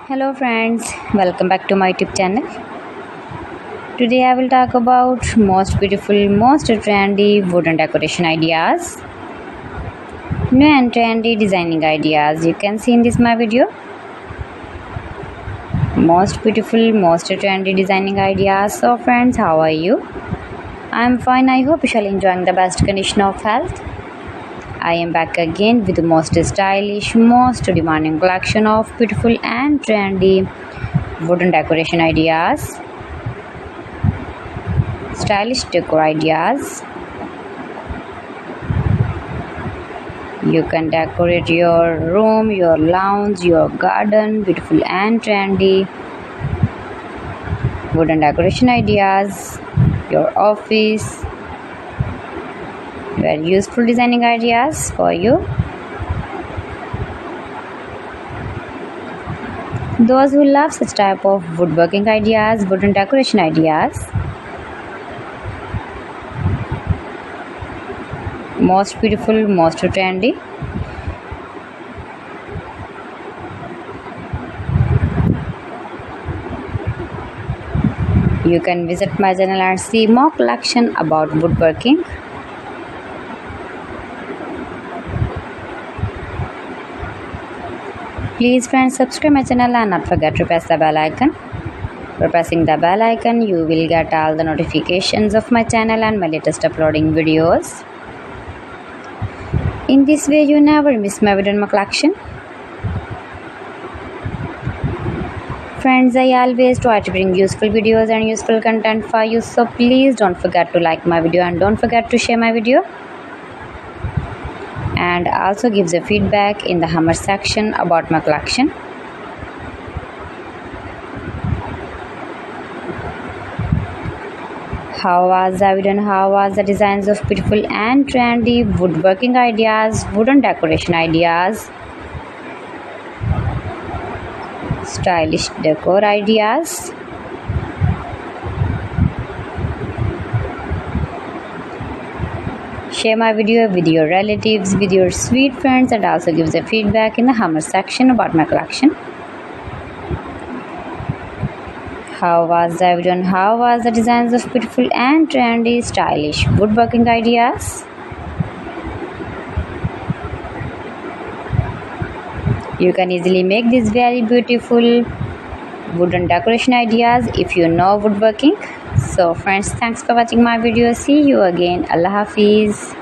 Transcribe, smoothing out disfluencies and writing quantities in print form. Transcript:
Hello friends, welcome back to my YouTube channel. Today I will talk about most beautiful, most trendy wooden decoration ideas. New and trendy designing ideas you can see in this my video. Most beautiful, most trendy designing ideas. So friends, how are you? I am fine. I hope you shall enjoying the best condition of health. I am back again with the most stylish, most demanding collection of beautiful and trendy wooden decoration ideas, stylish decor ideas. You can decorate your room, your lounge, your garden, beautiful and trendy wooden decoration ideas, your office. Very useful designing ideas for you. Those who love such type of woodworking ideas, wooden decoration ideas. Most beautiful, most trendy. You can visit my channel and see more collection about woodworking. Please friends, subscribe my channel and not forget to press the bell icon. By pressing the bell icon, you will get all the notifications of my channel and my latest uploading videos. In this way, you never miss my video in my collection. Friends, I always try to bring useful videos and useful content for you, so please don't forget to like my video and don't forget to share my video. And also gives a feedback in the comment section about my collection. How was the video and how was the designs of beautiful and trendy woodworking ideas, wooden decoration ideas, stylish decor ideas. Share my video with your relatives, with your sweet friends, and also gives a feedback in the comment section about my collection. How was the video and how was the designs of beautiful and trendy stylish woodworking ideas? You can easily make these very beautiful wooden decoration ideas if you know woodworking. So friends, thanks for watching my video. See you again. Allah Hafiz.